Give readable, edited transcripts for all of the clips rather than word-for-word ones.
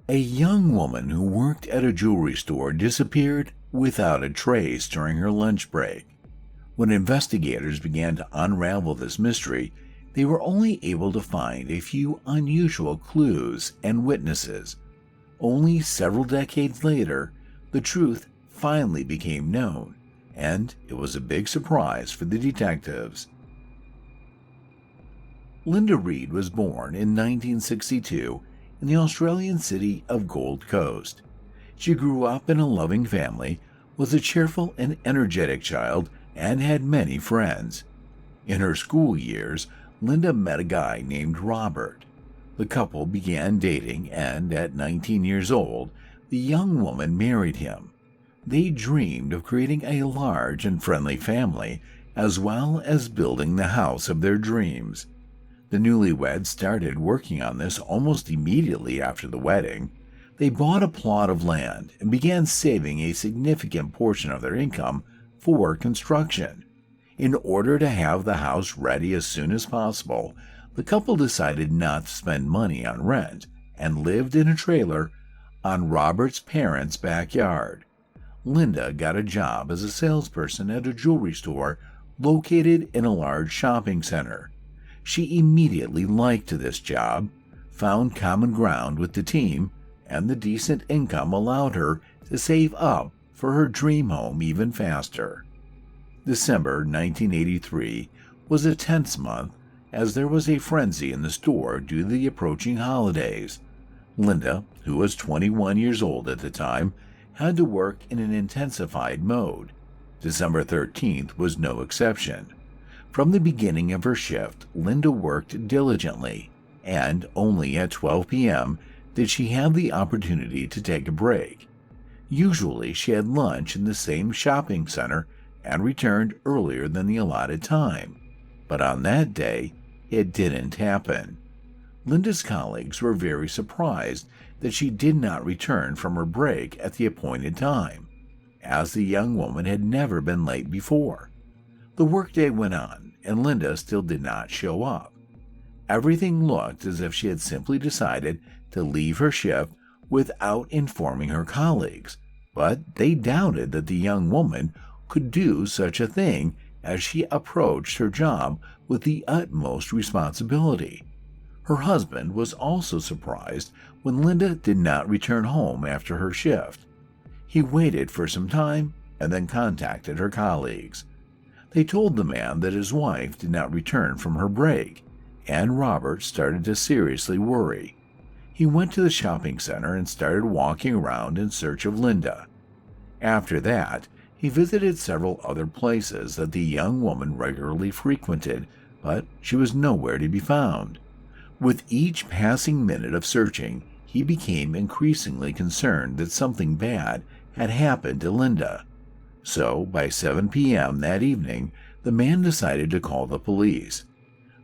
A young woman who worked at a jewelry store disappeared without a trace during her lunch break. When investigators began to unravel this mystery, they were only able to find a few unusual clues and witnesses. Only several decades later, the truth finally became known, and it was a big surprise for the detectives. Linda Reed was born in 1962 in the Australian city of Gold Coast. She grew up in a loving family, was a cheerful and energetic child, and had many friends. In her school years, Linda met a guy named Robert. The couple began dating, and at 19 years old, the young woman married him. They dreamed of creating a large and friendly family, as well as building the house of their dreams. The newlyweds started working on this almost immediately after the wedding. They bought a plot of land and began saving a significant portion of their income for construction. In order to have the house ready as soon as possible, the couple decided not to spend money on rent and lived in a trailer on Robert's parents' backyard. Linda got a job as a salesperson at a jewelry store located in a large shopping center. She immediately liked this job, found common ground with the team, and the decent income allowed her to save up for her dream home even faster. December 1983 was a tense month as there was a frenzy in the store due to the approaching holidays. Linda, who was 21 years old at the time, had to work in an intensified mode. December 13th was no exception. From the beginning of her shift, Linda worked diligently, and only at 12 p.m. did she have the opportunity to take a break. Usually she had lunch in the same shopping center and returned earlier than the allotted time, but on that day, it didn't happen. Linda's colleagues were very surprised that she did not return from her break at the appointed time, as the young woman had never been late before. The workday went on, and Linda still did not show up. Everything looked as if she had simply decided to leave her shift without informing her colleagues, but they doubted that the young woman could do such a thing as she approached her job with the utmost responsibility. Her husband was also surprised when Linda did not return home after her shift. He waited for some time and then contacted her colleagues. They told the man that his wife did not return from her break, and Robert started to seriously worry. He went to the shopping center and started walking around in search of Linda. After that, he visited several other places that the young woman regularly frequented, but she was nowhere to be found. With each passing minute of searching, he became increasingly concerned that something bad had happened to Linda. So, by 7 p.m. that evening, the man decided to call the police.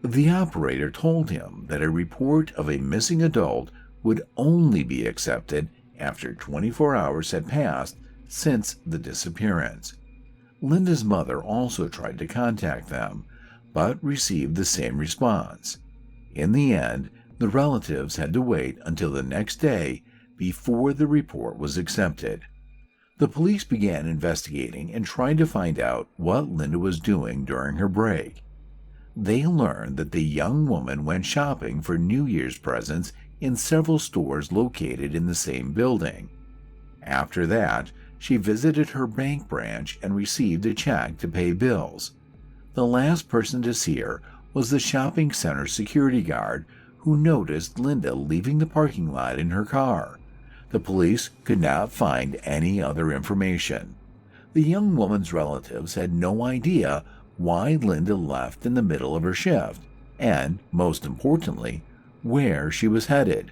The operator told him that a report of a missing adult would only be accepted after 24 hours had passed since the disappearance. Linda's mother also tried to contact them, but received the same response. In the end, the relatives had to wait until the next day before the report was accepted. The police began investigating and trying to find out what Linda was doing during her break. They learned that the young woman went shopping for New Year's presents in several stores located in the same building. After that, she visited her bank branch and received a check to pay bills. The last person to see her was the shopping center security guard who noticed Linda leaving the parking lot in her car. The police could not find any other information. The young woman's relatives had no idea why Linda left in the middle of her shift, and, most importantly, where she was headed.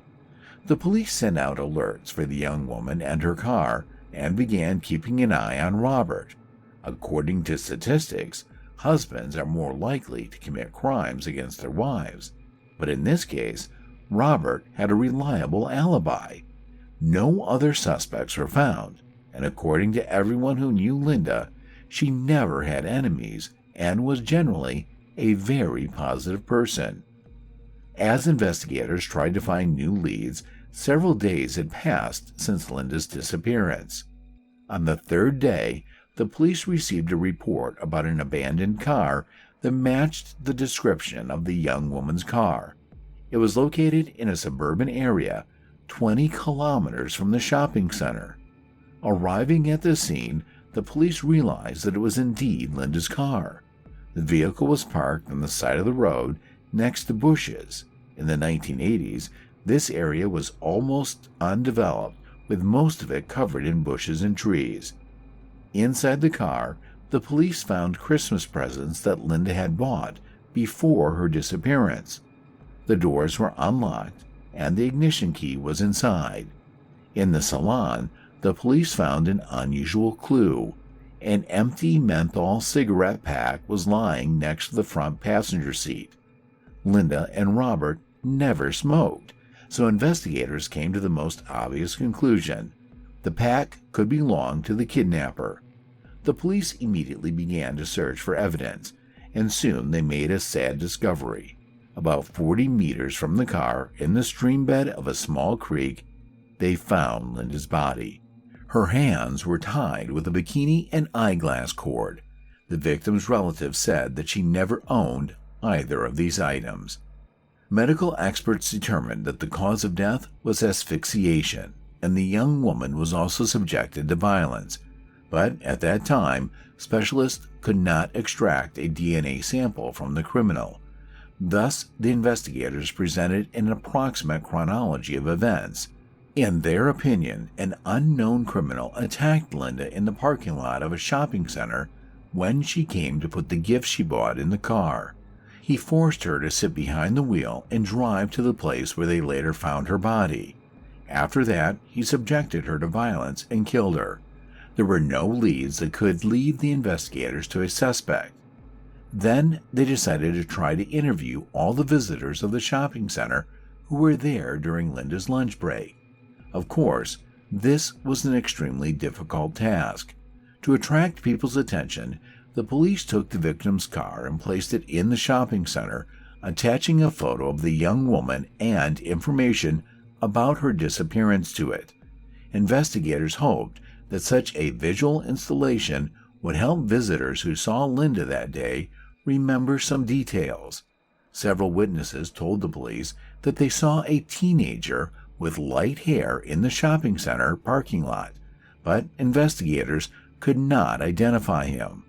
The police sent out alerts for the young woman and her car and began keeping an eye on Robert. According to statistics, husbands are more likely to commit crimes against their wives, but in this case, Robert had a reliable alibi. No other suspects were found, and according to everyone who knew Linda, she never had enemies and was generally a very positive person. As investigators tried to find new leads, Several days had passed since Linda's disappearance. On the third day, the police received a report about an abandoned car that matched the description of the young woman's car. It was located in a suburban area 20 kilometers from the shopping center. Arriving at the scene, the police realized that it was indeed Linda's car. The vehicle was parked on the side of the road next to bushes. In the 1980s, this area was almost undeveloped, with most of it covered in bushes and trees. Inside the car, the police found Christmas presents that Linda had bought before her disappearance. The doors were unlocked, and the ignition key was inside. In the salon, the police found an unusual clue. An empty menthol cigarette pack was lying next to the front passenger seat. Linda and Robert never smoked, so investigators came to the most obvious conclusion. The pack could belong to the kidnapper. The police immediately began to search for evidence, and soon they made a sad discovery. About 40 meters from the car, in the streambed of a small creek, they found Linda's body. Her hands were tied with a bikini and eyeglass cord. The victim's relatives said that she never owned either of these items. Medical experts determined that the cause of death was asphyxiation, and the young woman was also subjected to violence. But at that time, specialists could not extract a DNA sample from the criminal. Thus, the investigators presented an approximate chronology of events. In their opinion, an unknown criminal attacked Linda in the parking lot of a shopping center when she came to put the gift she bought in the car. He forced her to sit behind the wheel and drive to the place where they later found her body. After that, he subjected her to violence and killed her. There were no leads that could lead the investigators to a suspect. Then they decided to try to interview all the visitors of the shopping center who were there during Linda's lunch break. Of course, this was an extremely difficult task. To attract people's attention, the police took the victim's car and placed it in the shopping center, attaching a photo of the young woman and information about her disappearance to it. Investigators hoped that such a visual installation would help visitors who saw Linda that day remember some details. Several witnesses told the police that they saw a teenager with light hair in the shopping center parking lot, but investigators could not identify him.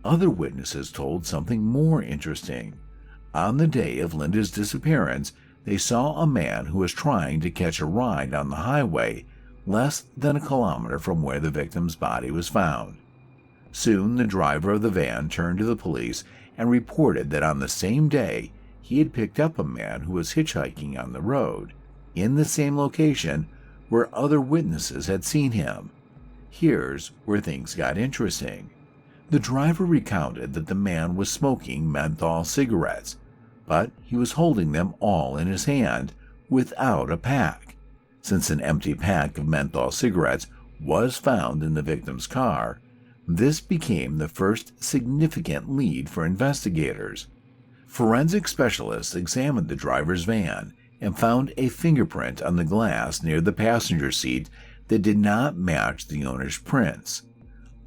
Other witnesses told something more interesting. On the day of Linda's disappearance, they saw a man who was trying to catch a ride on the highway less than a kilometer from where the victim's body was found. Soon, the driver of the van turned to the police and reported that on the same day, he had picked up a man who was hitchhiking on the road, in the same location where other witnesses had seen him. Here's where things got interesting. The driver recounted that the man was smoking menthol cigarettes, but he was holding them all in his hand without a pack. Since an empty pack of menthol cigarettes was found in the victim's car, this became the first significant lead for investigators. Forensic specialists examined the driver's van and found a fingerprint on the glass near the passenger seat that did not match the owner's prints.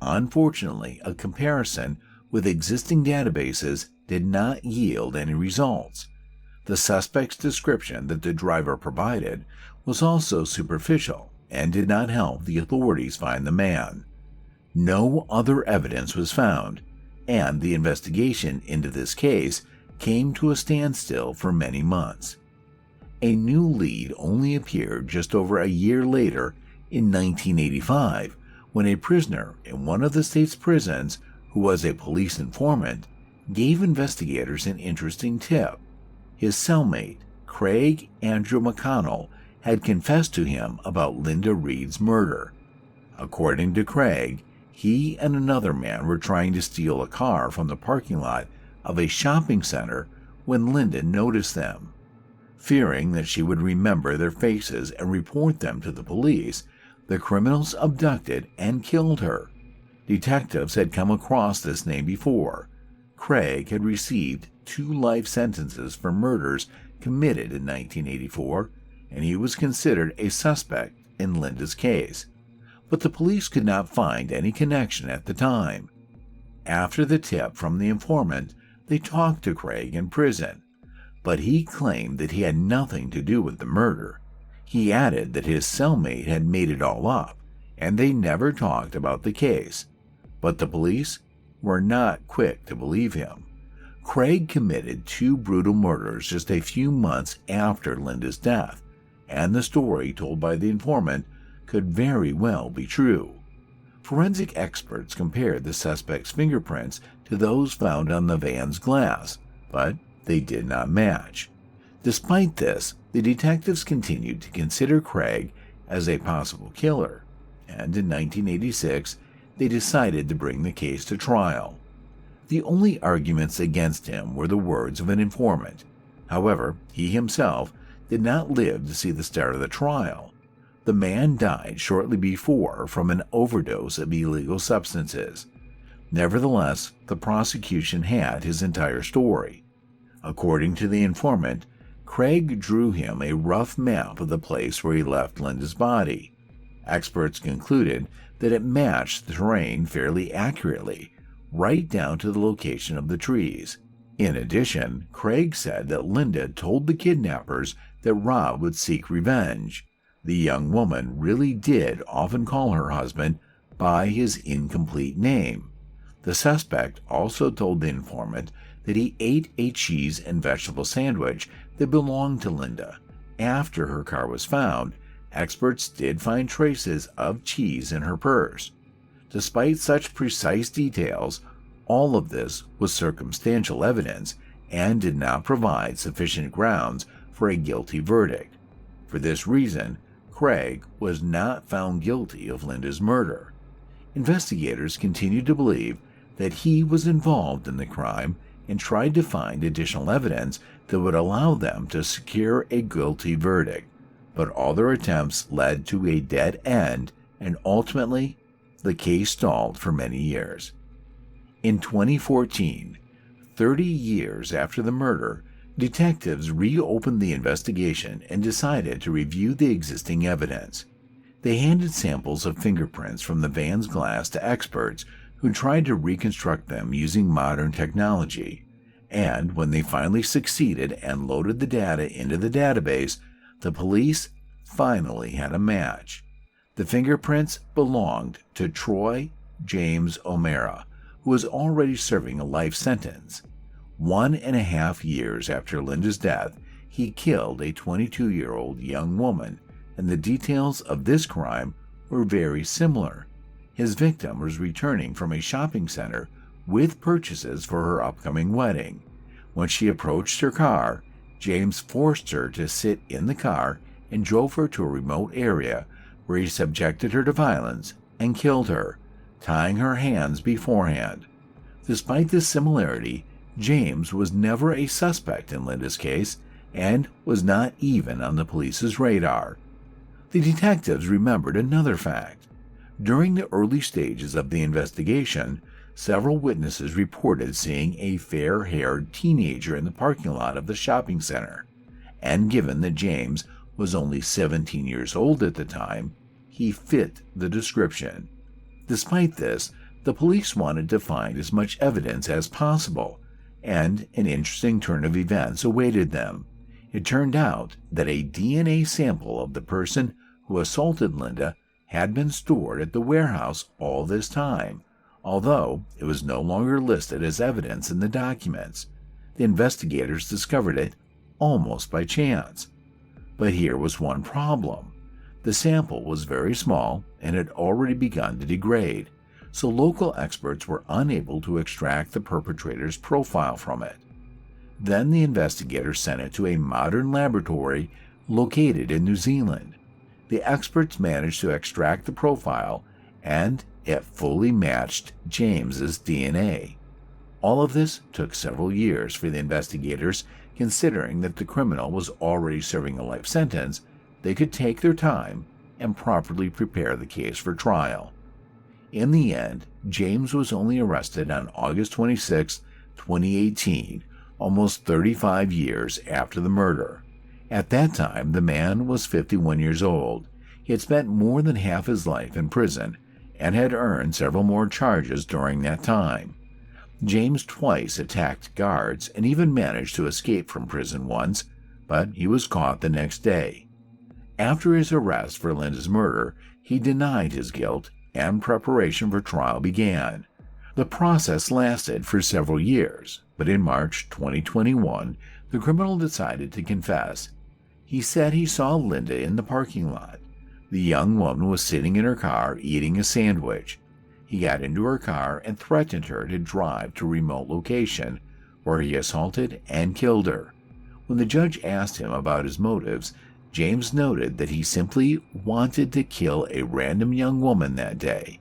Unfortunately, a comparison with existing databases did not yield any results. The suspect's description that the driver provided was also superficial and did not help the authorities find the man. No other evidence was found, and the investigation into this case came to a standstill for many months. A new lead only appeared just over a year later in 1985, when a prisoner in one of the state's prisons, who was a police informant, gave investigators an interesting tip. His cellmate, Craig Andrew McConnell, had confessed to him about Linda Reed's murder. According to Craig, he and another man were trying to steal a car from the parking lot of a shopping center when Linda noticed them. Fearing that she would remember their faces and report them to the police, the criminals abducted and killed her. Detectives had come across this name before. Craig had received 2 life sentences for murders committed in 1984, and he was considered a suspect in Linda's case, but the police could not find any connection at the time. After the tip from the informant, they talked to Craig in prison, but he claimed that he had nothing to do with the murder. He added that his cellmate had made it all up, and they never talked about the case, but the police were not quick to believe him. Craig committed 2 brutal murders just a few months after Linda's death, and the story told by the informant could very well be true. Forensic experts compared the suspect's fingerprints to those found on the van's glass, but they did not match. Despite this, the detectives continued to consider Craig as a possible killer, and in 1986, they decided to bring the case to trial. The only arguments against him were the words of an informant. However, he himself did not live to see the start of the trial. The man died shortly before from an overdose of illegal substances. Nevertheless, the prosecution had his entire story. According to the informant, Craig drew him a rough map of the place where he left Linda's body. Experts concluded that it matched the terrain fairly accurately, right down to the location of the trees. In addition, Craig said that Linda told the kidnappers that Rob would seek revenge. The young woman really did often call her husband by his incomplete name. The suspect also told the informant that he ate a cheese and vegetable sandwich that belonged to Linda. After her car was found, experts did find traces of cheese in her purse. Despite such precise details, all of this was circumstantial evidence and did not provide sufficient grounds for a guilty verdict. For this reason, Craig was not found guilty of Linda's murder. Investigators continued to believe that he was involved in the crime and tried to find additional evidence that would allow them to secure a guilty verdict, but all their attempts led to a dead end, and ultimately, the case stalled for many years. In 2014, 30 years after the murder, detectives reopened the investigation and decided to review the existing evidence. They handed samples of fingerprints from the van's glass to experts who tried to reconstruct them using modern technology. And when they finally succeeded and loaded the data into the database, the police finally had a match. The fingerprints belonged to Troy James O'Mara, who was already serving a life sentence. 1.5 years after Linda's death, he killed a 22-year-old young woman, and the details of this crime were very similar. His victim was returning from a shopping center with purchases for her upcoming wedding. When she approached her car, James forced her to sit in the car and drove her to a remote area where he subjected her to violence and killed her, tying her hands beforehand. Despite this similarity, James was never a suspect in Linda's case and was not even on the police's radar. The detectives remembered another fact. During the early stages of the investigation, several witnesses reported seeing a fair-haired teenager in the parking lot of the shopping center, and given that James was only 17 years old at the time, he fit the description. Despite this, the police wanted to find as much evidence as possible, and an interesting turn of events awaited them. It turned out that a DNA sample of the person who assaulted Linda had been stored at the warehouse all this time, although it was no longer listed as evidence in the documents. The investigators discovered it almost by chance. But here was one problem. The sample was very small and had already begun to degrade, so local experts were unable to extract the perpetrator's profile from it. Then the investigators sent it to a modern laboratory located in New Zealand. The experts managed to extract the profile, and it fully matched James's DNA. All of this took several years for the investigators. Considering that the criminal was already serving a life sentence, they could take their time and properly prepare the case for trial. In the end, James was only arrested on August 26, 2018, almost 35 years after the murder. At that time, the man was 51 years old. He had spent more than half his life in prison and had earned several more charges during that time. James twice attacked guards and even managed to escape from prison once, but he was caught the next day. After his arrest for Linda's murder, he denied his guilt and preparation for trial began. The process lasted for several years, but in March 2021, the criminal decided to confess. He said he saw Linda in the parking lot. The young woman was sitting in her car eating a sandwich. He got into her car and threatened her to drive to a remote location, where he assaulted and killed her. When the judge asked him about his motives, James noted that he simply wanted to kill a random young woman that day.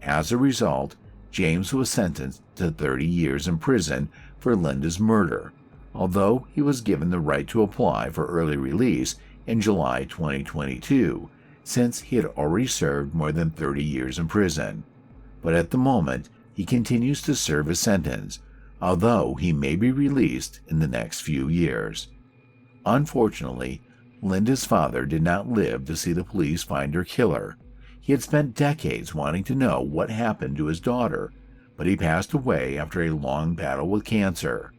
As a result, James was sentenced to 30 years in prison for Linda's murder, although he was given the right to apply for early release in July 2022, since he had already served more than 30 years in prison. But at the moment, he continues to serve his sentence, although he may be released in the next few years. Unfortunately, Linda's father did not live to see the police find her killer. He had spent decades wanting to know what happened to his daughter, but he passed away after a long battle with cancer.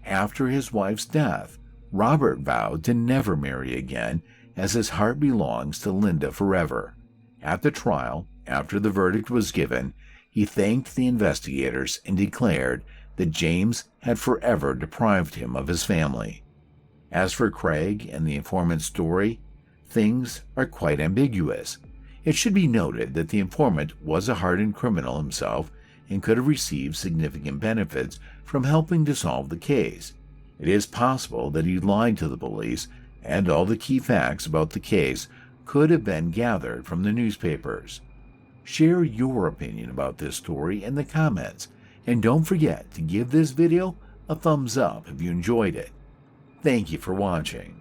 After his wife's death, Robert vowed to never marry again, as his heart belongs to Linda forever. At the trial, after the verdict was given, he thanked the investigators and declared that James had forever deprived him of his family. As for Craig and the informant's story, things are quite ambiguous. It should be noted that the informant was a hardened criminal himself and could have received significant benefits from helping to solve the case. It is possible that he lied to the police, and all the key facts about the case could have been gathered from the newspapers. Share your opinion about this story in the comments, and don't forget to give this video a thumbs up if you enjoyed it. Thank you for watching.